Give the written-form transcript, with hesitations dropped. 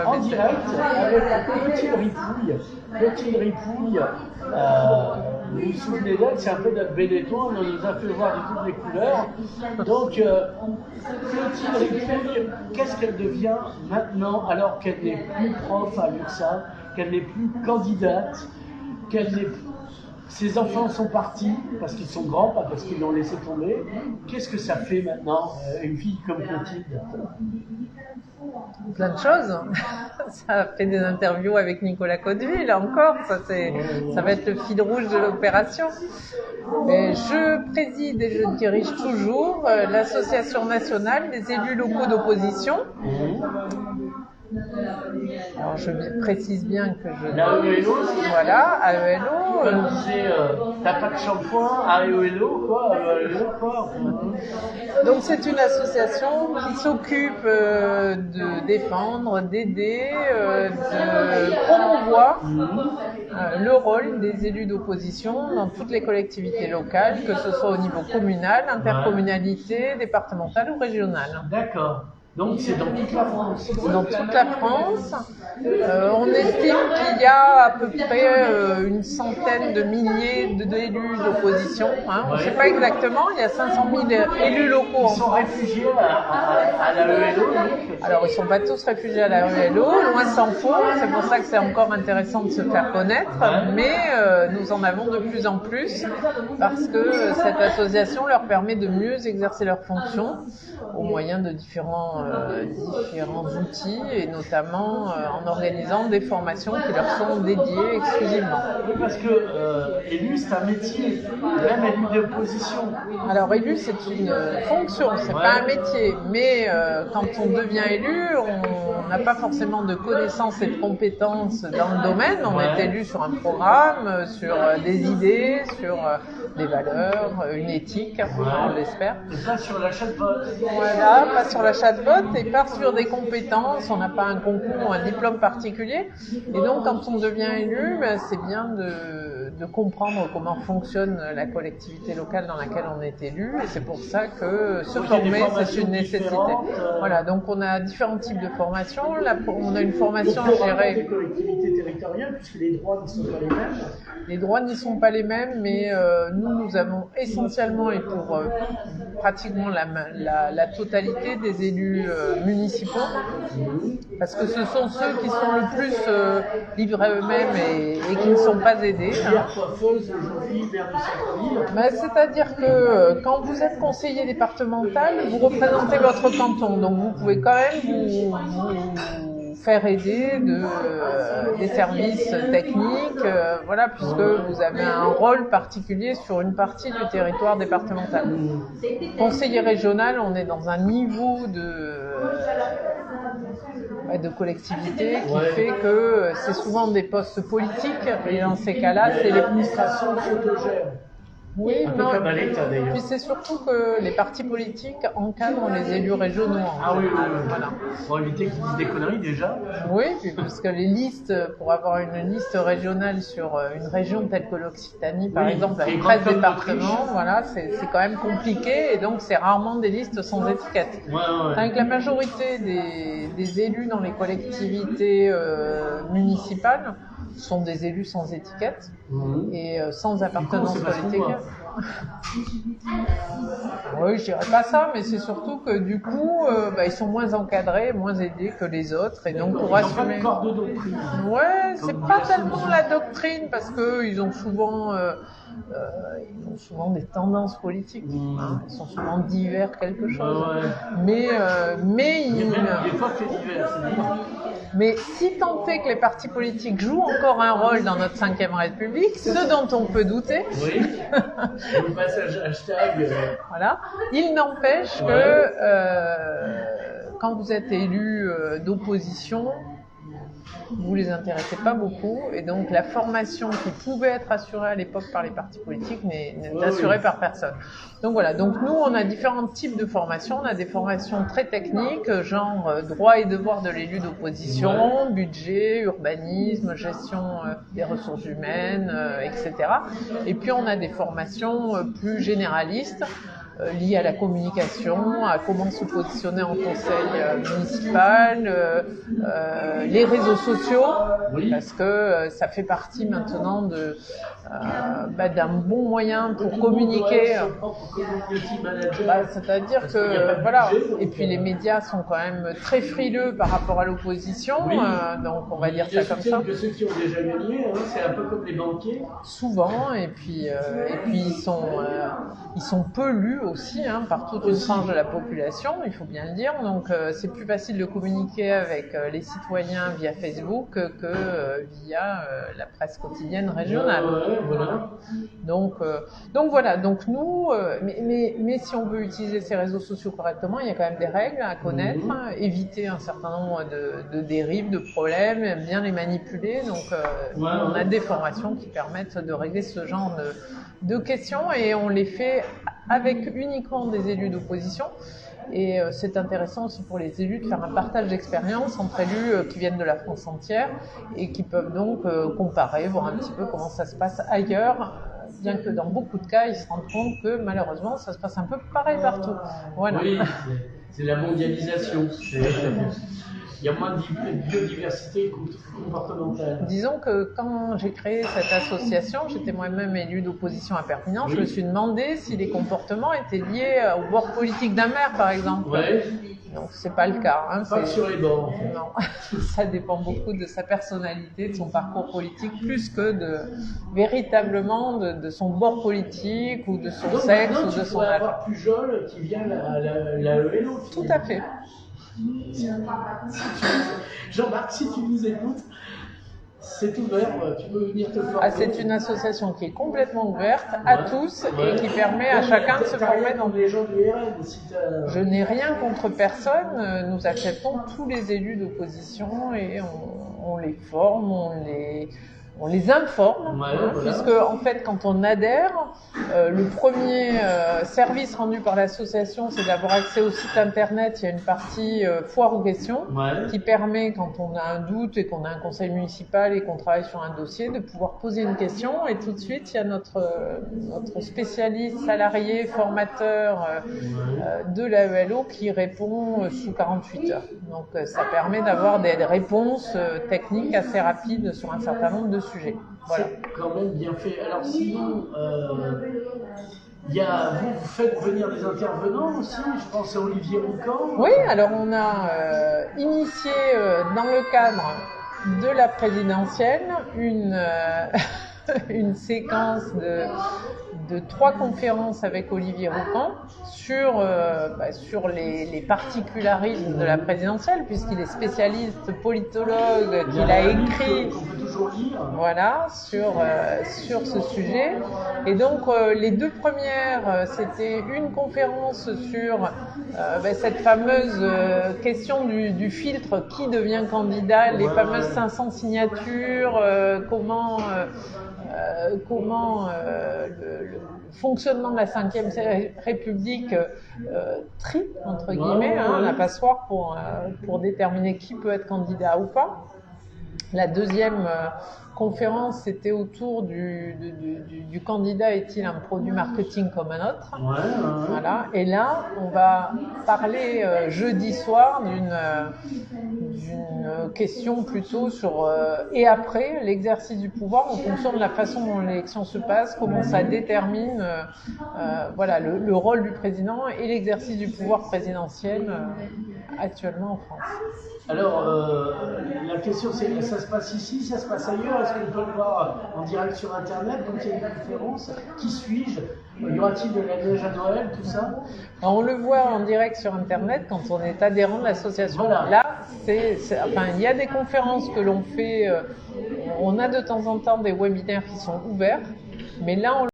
En direct, avec Clotilde Ripouille. Clotilde Ripouille, vous vous souvenez d'elle, c'est un peu notre Benetton, on nous a fait voir de toutes les couleurs. Donc, Clotilde Ripouille, qu'est-ce qu'elle devient maintenant, alors qu'elle n'est plus prof à l'URSSAF, qu'elle n'est plus candidate, qu'elle n'est plus... Ses enfants sont partis parce qu'ils sont grands, pas parce qu'ils l'ont laissé tomber. Qu'est-ce que ça fait maintenant, une fille comme Clotilde? Plein de choses. Ça fait des interviews avec Nicolas Codeville encore. Ça va être le fil rouge de l'opération. Et je préside et je dirige toujours l'association nationale des élus locaux d'opposition. Alors je précise bien que je... L'AELO, voilà, AELO. Comme disait, t'as pas de shampoing, AELO, quoi, AELO, quoi. Donc c'est une association qui s'occupe de défendre, d'aider, de promouvoir le rôle des élus d'opposition dans toutes les collectivités locales, que ce soit au niveau communal, intercommunalité, départementale ou régionale. D'accord. Donc c'est dans toute la France. Dans toute la France. On estime qu'il y a à peu près une centaine de milliers d'élus d'opposition. On ne sait pas exactement, il y a 500 000 élus locaux en France. Ils sont réfugiés à l'AELO. Alors ils ne sont pas tous réfugiés à l'AELO, loin s'en faut, c'est pour ça que c'est encore intéressant de se faire connaître, mais nous en avons de plus en plus parce que cette association leur permet de mieux exercer leurs fonctions au moyen de différents outils et notamment en organisant des formations qui leur sont dédiées exclusivement. Oui, parce que élu, c'est un métier, même élu d'opposition. Alors élu, c'est une fonction, c'est pas un métier, mais quand on devient élu, on n'a pas forcément de connaissances et de compétences dans le domaine, on est élu sur un programme, sur des idées, sur des valeurs, une éthique, on l'espère. Et pas sur l'achat de vote. Voilà, pas sur l'achat de vote et pas sur des compétences, on n'a pas un concours ou un diplôme particulier. Et donc quand on devient élu, c'est bien de comprendre comment fonctionne la collectivité locale dans laquelle on est élu. Et c'est pour ça que se former, c'est une nécessité. Voilà, donc on a différents types de formations. Là, on a une formation gérée. Les collectivités territoriales, puisque les droits ne sont pas les mêmes. Les droits n'y sont pas les mêmes, mais nous avons essentiellement et pour pratiquement la totalité des élus municipaux, parce que ce sont ceux qui sont le plus livrés eux-mêmes et qui ne sont pas aidés. C'est-à-dire que quand vous êtes conseiller départemental, vous représentez votre canton, donc vous pouvez quand même vous faire aider des services techniques, voilà, puisque vous avez un rôle particulier sur une partie du territoire départemental. Conseiller régional, on est dans un niveau de collectivité qui fait que c'est souvent des postes politiques et dans ces cas-là, c'est l'administration qui autogère. Oui, non. Comme à l'État d'ailleurs. Puis c'est surtout que les partis politiques encadrent les élus régionaux. Oui. Voilà. Pour éviter qu'ils disent des conneries déjà. Oui, parce que les listes, pour avoir une liste régionale sur une région telle que l'Occitanie, par exemple, avec 13 départements, voilà, c'est quand même compliqué et donc c'est rarement des listes sans étiquette. Avec la majorité des élus dans les collectivités municipales, sont des élus sans étiquette et sans appartenance politique. Oui, je dirais pas ça, mais c'est surtout que du coup, ils sont moins encadrés, moins aidés que les autres, et donc pour assumer. Ils ont pas de corps de doctrine. Ouais, c'est pas tellement la doctrine parce que ils ont souvent des tendances politiques. Ils sont souvent divers quelque chose. Mais des fois c'est divers. Mais si tant est que les partis politiques jouent encore un rôle dans notre 5e République, ce dont on peut douter, le passage hashtag. Voilà, il n'empêche que quand vous êtes élu d'opposition, vous les intéressez pas beaucoup et donc la formation qui pouvait être assurée à l'époque par les partis politiques n'est assurée par personne. Donc voilà, donc nous on a différents types de formations, on a des formations très techniques, genre droit et devoir de l'élu d'opposition, budget, urbanisme, gestion des ressources humaines, etc. Et puis on a des formations plus généralistes liées à la communication, à comment se positionner en conseil municipal, les réseaux sociaux, parce que ça fait partie maintenant d'un bon moyen pour communiquer. C'est-à-dire que voilà, et puis les médias sont quand même très frileux par rapport à l'opposition, donc on va dire ça comme ça. Que ceux qui ont déjà gagné, c'est un peu comme les banquiers. Souvent, et puis ils sont peu lus aussi par toute une frange de la population, il faut bien le dire. Donc c'est plus facile de communiquer avec les citoyens via Facebook que via la presse quotidienne régionale. Voilà. Donc voilà. Donc nous, mais si on veut utiliser ces réseaux sociaux correctement, il y a quand même des règles à connaître, éviter un certain nombre de dérives, de problèmes, bien les manipuler. Donc on a des formations qui permettent de régler ce genre de questions, et on les fait avec uniquement des élus d'opposition. Et c'est intéressant aussi pour les élus de faire un partage d'expérience entre élus qui viennent de la France entière et qui peuvent donc comparer, voir un petit peu comment ça se passe ailleurs, bien que dans beaucoup de cas, ils se rendent compte que malheureusement, ça se passe un peu pareil partout. Voilà. Oui, c'est la mondialisation. Il y a moins de biodiversité comportementale. Disons que quand j'ai créé cette association, j'étais moi-même élue d'opposition à Perpignan, je me suis demandé si les comportements étaient liés au bord politique d'un maire, par exemple. Donc c'est pas le cas. Pas sur les bords. Non, ça dépend beaucoup de sa personnalité, de son parcours politique, plus que véritablement de son bord politique ou de son sexe ou de son âge. Avoir Pujol qui vient à la ELO. Tout à fait. Jean-Marc, si tu nous écoutes, c'est ouvert, tu peux venir te former. C'est une association qui est complètement ouverte à tous et qui permet à chacun de se former dans les gens du RN. Je n'ai rien contre personne, nous acceptons tous les élus d'opposition et on les forme, on les informe, puisque en fait quand on adhère, le premier service rendu par l'association, c'est d'avoir accès au site internet. Il y a une partie foire aux questions qui permet, quand on a un doute et qu'on a un conseil municipal et qu'on travaille sur un dossier, de pouvoir poser une question, et tout de suite il y a notre spécialiste salarié, formateur de l'AELO qui répond sous 48 heures. Donc ça permet d'avoir des réponses techniques assez rapides sur un certain nombre de sujets. Voilà. C'est quand même bien fait. Alors sinon, vous faites venir des intervenants aussi, je pense à Olivier Roucan. Oui, alors on a initié dans le cadre de la présidentielle une séquence de 3 conférences avec Olivier Roucan sur les particularismes de la présidentielle, puisqu'il est spécialiste politologue, qu'il a écrit sur ce sujet. Et donc les 2 premières, c'était une conférence sur cette fameuse question du filtre, qui devient candidat, les fameuses 500 signatures, comment le fonctionnement de la Ve République trie, entre guillemets, la passoire pour déterminer qui peut être candidat ou pas. La deuxième conférence, c'était autour du candidat est-il un produit marketing comme un autre. Voilà. Et là, on va parler jeudi soir d'une question plutôt sur et après l'exercice du pouvoir, en fonction de la façon dont l'élection se passe, comment ça détermine le rôle du président et l'exercice du pouvoir présidentiel actuellement en France. Alors, la question c'est, ça se passe ici, ça se passe ailleurs? Est-ce qu'on peut le voir en direct sur Internet quand il y a une conférence? Qui suis-je? Y aura-t-il de la neige à Noël, tout ça? On le voit en direct sur Internet quand on est adhérent de l'association. Voilà. Là, il y a des conférences que l'on fait, on a de temps en temps des webinaires qui sont ouverts, mais là,